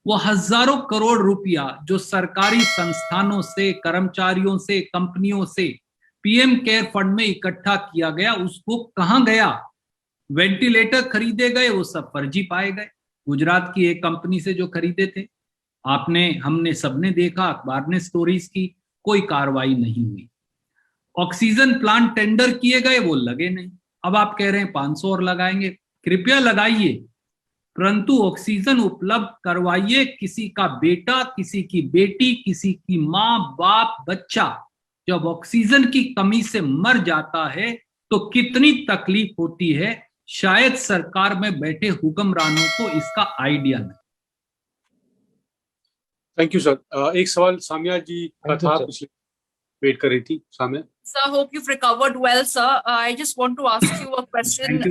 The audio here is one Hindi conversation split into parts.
वो हजारों करोड़ रुपया जो सरकारी संस्थानों से, कर्मचारियों से, कंपनियों से पीएम केयर फंड में इकट्ठा किया गया, उसको कहां गया? वेंटिलेटर खरीदे गए, वो सब फर्जी पाए गए। गुजरात की एक कंपनी से जो खरीदे थे, आपने, हमने सबने देखा, अखबार ने स्टोरीज की, कोई कार्रवाई नहीं हुई। ऑक्सीजन प्लांट टेंडर किए गए, वो लगे नहीं। अब आप कह रहे हैं 500 और लगाएंगे। कृपया लगाइए, परंतु ऑक्सीजन उपलब्ध करवाइए। किसी का बेटा, किसी की बेटी, किसी की माँ, बाप, बच्चा जब ऑक्सीजन की कमी से मर जाता है तो कितनी तकलीफ होती है, शायद सरकार में बैठे हुक्मरानों को इसका आइडिया नहीं। Thank you sir. एक सवाल सामिया जी का था, पिछले वेट कर रही थी Samia. Sir, hope you've recovered well, sir. I just want to ask you a question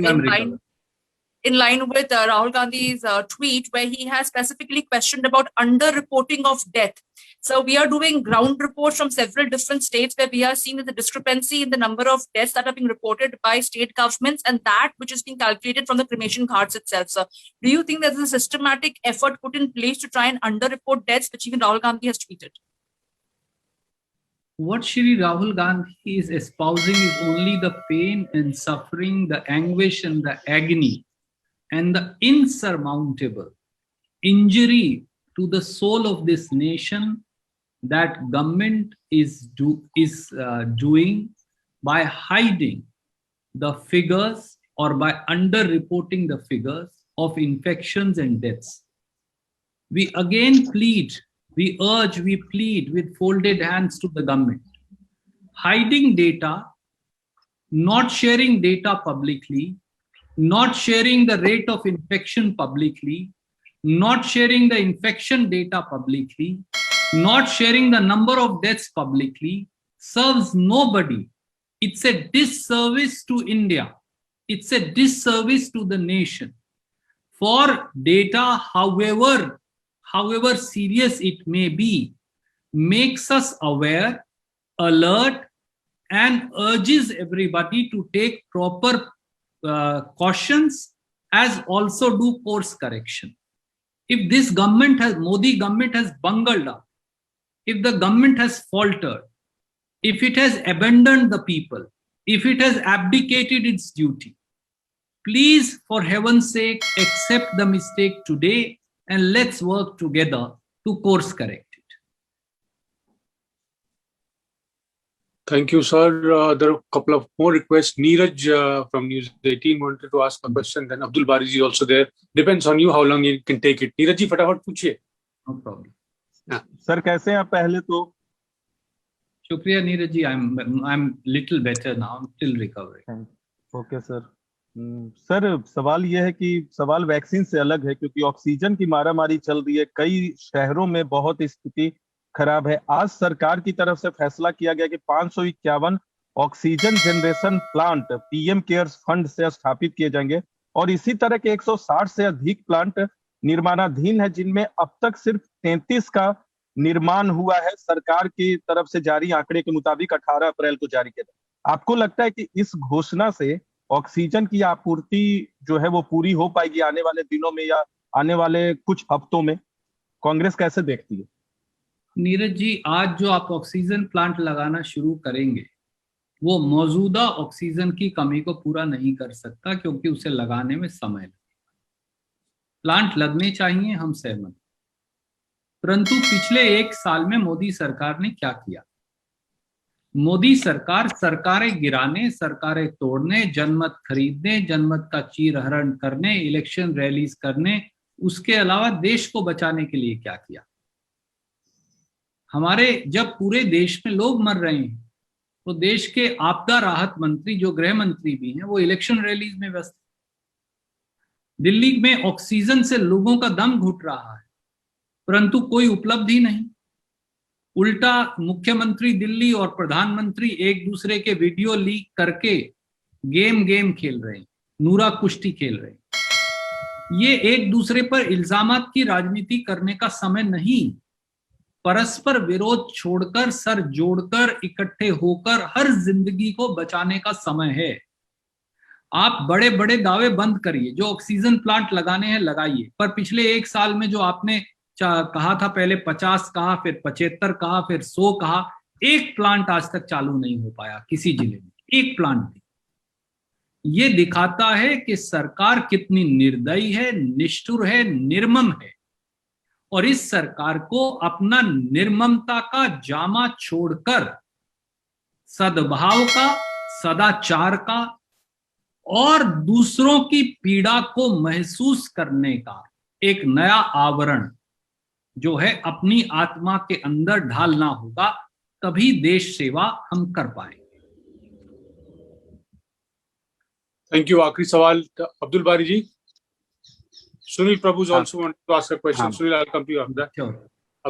in line with Rahul Gandhi's tweet, where he has specifically questioned about under-reporting of death. So we are doing ground reports from several different states where we are seeing the discrepancy in the number of deaths that are being reported by state governments and that which is being calculated from the cremation cards itself, sir. Do you think there's a systematic effort put in place to try and under-report deaths, which even Rahul Gandhi has tweeted? What Shri Rahul Gandhi is espousing is only the pain and suffering, the anguish and the agony, and the insurmountable injury to the soul of this nation that government is doing by hiding the figures or by under-reporting the figures of infections and deaths. We again plead, we urge, we plead with folded hands to the government. Hiding data, not sharing data publicly, not sharing the rate of infection publicly, not sharing the infection data publicly, not sharing the number of deaths publicly serves nobody. It's a disservice to India. It's a disservice to the nation. For data, however serious it may be, makes us aware, alert, and urges everybody to take proper cautions as also do course correction. If this government has, Modi government has bungled up, if the government has faltered, if it has abandoned the people, if it has abdicated its duty, please, for heaven's sake, accept the mistake today and let's work together to course correct. Thank you, sir. There are a couple of more requests. Neeraj from News 18 wanted to ask a question. Then Abdul Bari is also there. Depends on you how long you can take it. Neeraj ji, फटाफट पूछिए. No problem. Sir, कैसे हैं आप? पहले तो शुक्रिया Neeraj ji. I'm little better now. I'm still recovering. Okay, sir. Sir, सवाल यह है कि सवाल वैक्सीन से अलग है, क्योंकि ऑक्सीजन की मारामारी चल रही है. कई शहरों में बहुत स्थिति खराब है. आज सरकार की तरफ से फैसला किया गया कि 551 oxygen generation plant PM cares fund से स्थापित किए जाएंगे और इसी तरह के 160 से अधिक प्लांट निर्माणाधीन है, जिनमें अब तक सिर्फ 33 का निर्माण हुआ है. सरकार की तरफ से जारी आंकड़े के मुताबिक 18 अप्रैल को जारी किया गया. आपको लगता है कि इस घोषणा से ऑक्सीजन की आपूर्ति जो है वो पूरी हो पाएगी आने वाले दिनों में या आने वाले कुछ हफ्तों में? कांग्रेस कैसे देखती है? नीरज जी, आज जो आप ऑक्सीजन प्लांट लगाना शुरू करेंगे वो मौजूदा ऑक्सीजन की कमी को पूरा नहीं कर सकता, क्योंकि उसे लगाने में समय लगेगा. प्लांट लगने चाहिए, हम सहमत, परंतु पिछले 1 साल में मोदी सरकार ने क्या किया? मोदी सरकार सरकारें गिराने, सरकारें तोड़ने, जनमत खरीदने, जनमत का चीरहरण करने, इलेक्शन रैलीज करने, उसके अलावा देश को बचाने के लिए क्या किया? हमारे जब पूरे देश में लोग मर रहे हैं तो देश के आपदा राहत मंत्री, जो गृह मंत्री भी हैं, वो इलेक्शन रैलीज में व्यस्त. दिल्ली में ऑक्सीजन से लोगों का दम घुट रहा है, परंतु कोई उपलब्धि नहीं. उल्टा मुख्यमंत्री दिल्ली और प्रधानमंत्री एक दूसरे के वीडियो लीक करके गेम खेल रहे हैं, नूरा कुश्ती खेल रहे हैं. ये एक दूसरे पर इल्जामात की राजनीति करने का समय नहीं. परस्पर विरोध छोड़कर, सर जोड़कर, इकट्ठे होकर हर जिंदगी को बचाने का समय है. आप बड़े बड़े दावे बंद करिए, जो ऑक्सीजन प्लांट लगाने हैं लगाइए, पर पिछले 1 साल में जो आपने कहा था, पहले 50 कहा, फिर 75 कहा, फिर 100 कहा, एक प्लांट आज तक चालू नहीं हो पाया किसी जिले में, एक प्लांट भी। ये दिखाता है कि सरकार कितनी निर्दयी है, निष्ठुर है, निर्मम है। और इस सरकार को अपना निर्ममता का जामा छोड़कर सद्भाव का, सदाचार का और दूसरों की पीड़ा को महसूस करने का एक नया आवरण जो है अपनी आत्मा के अंदर ढालना होगा, तभी देश सेवा हम कर पाएंगे। Thank you. आखिरी सवाल अब्दुल बारी जी। सुनील प्रभु also want to ask a question. Sunil, I'll come to you after that.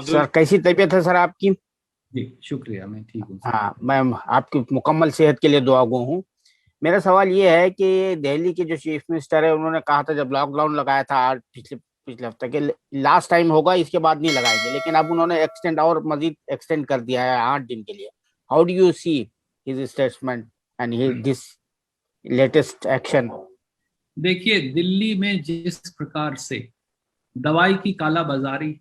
Sir कैसी तबीयत है सर आपकी? जी शुक्रिया, मैं ठीक हूँ। हाँ, मैं आपकी मुकम्मल सेहत के लिए दुआगो हूँ। मेरा सवाल ये है कि दिल्ली के जो चीफ मिनिस्टर है, उन्होंने कहा था जब लॉकडाउन लगाया था पिछले हफ्ते के लास्ट टाइम होगा, इसके बाद नहीं लगाएंगे, लेकिन अब उन्होंने मजीद एक्सटेंड कर दिया है 8 दिन के लिए। How do you see his statement and this latest action? देखिए, दिल्ली में जिस प्रकार से दवाई की कालाबाजारी,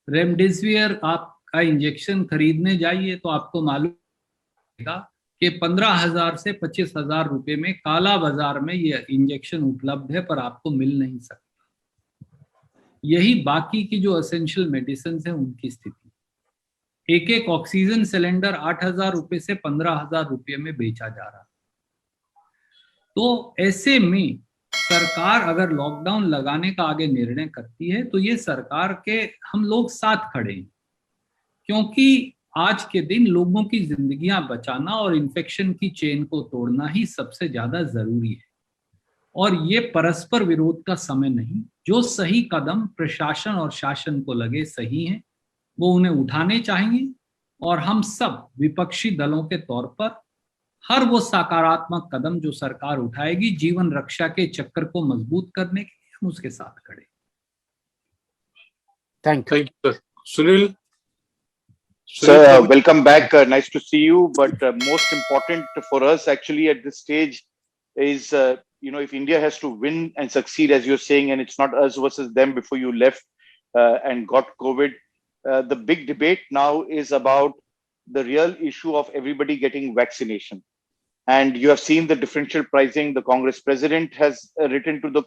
रेमडेसिविर आपका इंजेक्शन खरीदने जाइए तो आपको मालूम होगा कि 15,000 से 25,000 रुपए में काला बाजार में ये इंजेक्शन उपलब्ध है, पर आपको मिल नहीं सकता। यही बाकी की जो एसेंशियल मेडिसिन है उनकी स्थिति। एक एक ऑक्सीजन सिलेंडर 8,000 रुपए से 15,000 रुपए में बेचा जा रहा। तो ऐसे में सरकार अगर लॉकडाउन लगाने का आगे निर्णय करती है तो ये सरकार के हम लोग साथ खड़े हैं, क्योंकि आज के दिन लोगों की जिंदगियां बचाना और इन्फेक्शन की चेन को तोड़ना ही सबसे ज्यादा जरूरी है। और ये परस्पर विरोध का समय नहीं। जो सही कदम प्रशासन और शासन को लगे सही हैं, वो उन्हें उठाने चाहिए। और हम सब विपक्षी दलों के तौर पर हर वो सकारात्मक कदम जो सरकार उठाएगी जीवन रक्षा के चक्र को मजबूत करने के लिए, हम उसके साथ खड़े। Thank you sir. Sunil Sir, welcome back. Nice to see you. But most important for us actually at this stage is, if India has to win and succeed, as you're saying, and it's not us versus them before you left and got COVID, the big debate now is about the real issue of everybody getting vaccination. And you have seen the differential pricing. The Congress president has written to the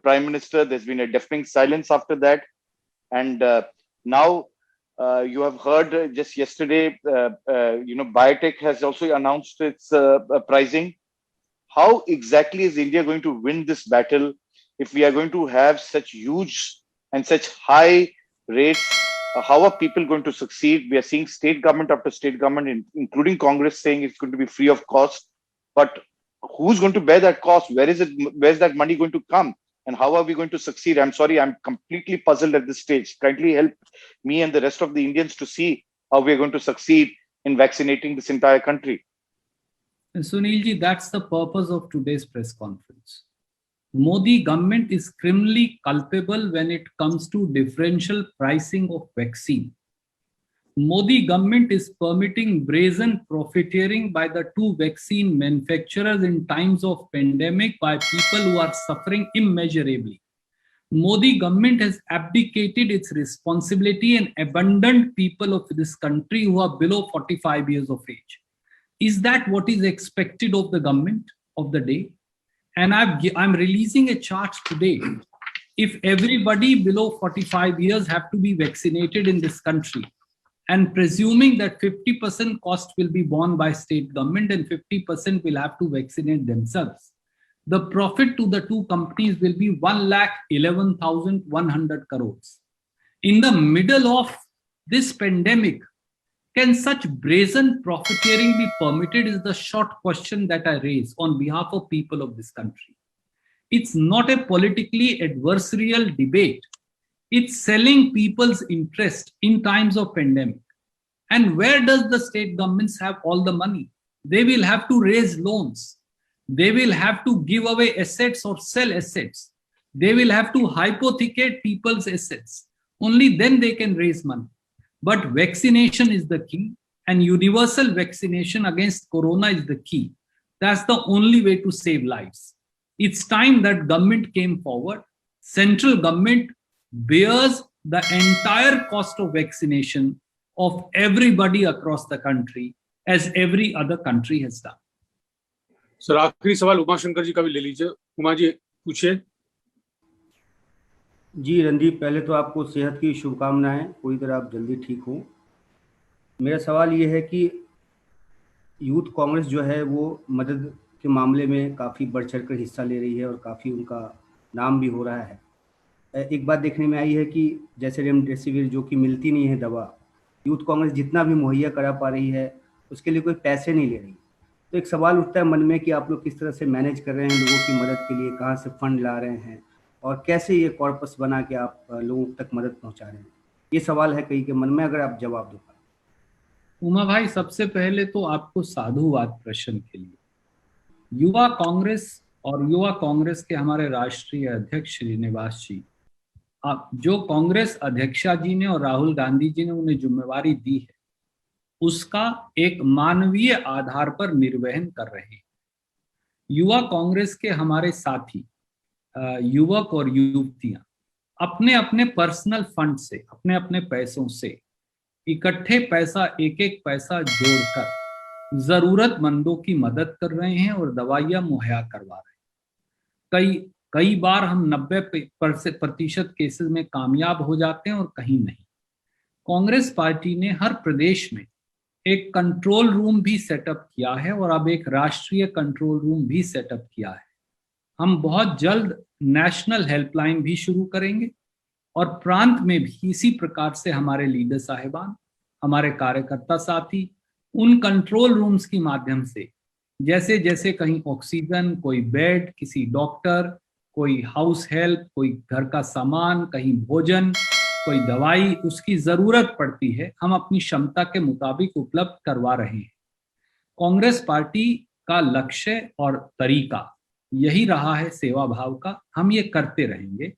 Prime Minister. There's been a deafening silence after that. And now, you have heard just yesterday, Biotech has also announced its pricing. How exactly is India going to win this battle if we are going to have such huge and such high rates? How are people going to succeed? We are seeing state government after state government, including Congress, saying it's going to be free of cost. But who's going to bear that cost? Where's that money going to come? And how are we going to succeed? I'm sorry, I'm completely puzzled at this stage. Kindly help me and the rest of the Indians to see how we're going to succeed in vaccinating this entire country. And Sunilji, that's the purpose of today's press conference. Modi government is criminally culpable when it comes to differential pricing of vaccine. Modi government is permitting brazen profiteering by the two vaccine manufacturers in times of pandemic by people who are suffering immeasurably. Modi government has abdicated its responsibility and abandoned people of this country who are below 45 years of age. Is that what is expected of the government of the day? And I'm releasing a chart today. If everybody below 45 years have to be vaccinated in this country, and presuming that 50% cost will be borne by state government and 50% will have to vaccinate themselves, the profit to the two companies will be 1,11,100 crores. In the middle of this pandemic, can such brazen profiteering be permitted is the short question that I raise on behalf of people of this country. It's not a politically adversarial debate. It's selling people's interest in times of pandemic. And where does the state governments have all the money? They will have to raise loans. They will have to give away assets or sell assets. They will have to hypothecate people's assets. Only then they can raise money. But vaccination is the key, and universal vaccination against corona is the key. That's the only way to save lives. It's time that government came forward. Central government bears the entire cost of vaccination of everybody across the country as every other country has done. Sir आखिरी सवाल उमाशंकर जी का भी ले लीजिए। उमा जी पूछिए। जी रणदीप, पहले तो आपको सेहत की शुभकामनाएं, पूरी तरह आप जल्दी ठीक हो। मेरा सवाल ये है कि यूथ कांग्रेस जो है वो मदद के मामले में काफ़ी बढ़ चढ़ कर हिस्सा ले रही है और काफ़ी उनका नाम भी हो रहा है। एक बात देखने में आई है कि जैसे रेमडेसिविर जो कि मिलती नहीं है दवा, यूथ कांग्रेस जितना भी मुहैया करा पा रही है उसके लिए कोई पैसे नहीं ले रही। तो एक सवाल उठता है मन में कि आप लोग किस तरह से मैनेज कर रहे हैं लोगों की मदद के लिए, कहाँ से फंड ला रहे हैं और कैसे ये कॉर्पस बना के आप लोगों तक मदद पहुंचा रहे हैं। ये सवाल है कई के मन में, अगर आप जवाब दो। उमा भाई, सबसे पहले तो आपको साधुवाद प्रश्न के लिए। युवा कांग्रेस और युवा कांग्रेस के हमारे राष्ट्रीय अध्यक्ष श्रीनिवास जी, जो कांग्रेस अध्यक्षा जी ने और राहुल गांधी जी ने उन्हें जिम्मेवारी दी है, उसका एक मानवीय आधार पर निर्वहन कर रहे हैं। युवा कांग्रेस के हमारे साथी युवक और युवतियां अपने अपने पर्सनल फंड से, अपने अपने पैसों से इकट्ठे पैसा, एक एक पैसा जोड़कर जरूरतमंदों की मदद कर रहे हैं और दवाइयां मुहैया करवा रहे हैं। कई बार हम 90% केसेस में कामयाब हो जाते हैं और कहीं नहीं। कांग्रेस पार्टी ने हर प्रदेश में एक कंट्रोल रूम भी सेटअप किया है और अब एक राष्ट्रीय कंट्रोल रूम भी सेटअप किया है। हम बहुत जल्द नेशनल हेल्पलाइन भी शुरू करेंगे और प्रांत में भी इसी प्रकार से हमारे लीडर साहिबान, हमारे कार्यकर्ता साथी उन कंट्रोल रूम्स के माध्यम से जैसे जैसे कहीं ऑक्सीजन, कोई बेड, किसी डॉक्टर, कोई हाउस हेल्प, कोई घर का सामान, कहीं भोजन, कोई दवाई उसकी जरूरत पड़ती है, हम अपनी क्षमता के मुताबिक उपलब्ध करवा रहे हैं। कांग्रेस पार्टी का लक्ष्य और तरीका यही रहा है सेवा भाव का, हम ये करते रहेंगे।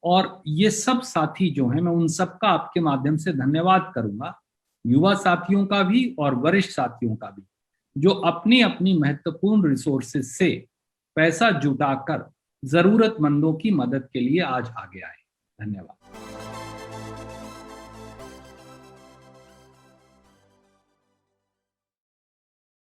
और ये सब साथी जो हैं, मैं उन सब का आपके माध्यम से धन्यवाद करूंगा, युवा साथियों का भी और वरिष्ठ साथियों का भी, जो अपनी अपनी महत्वपूर्ण रिसोर्सेज से पैसा जुटाकर जरूरतमंदों की मदद के लिए आज आगे आए। धन्यवाद।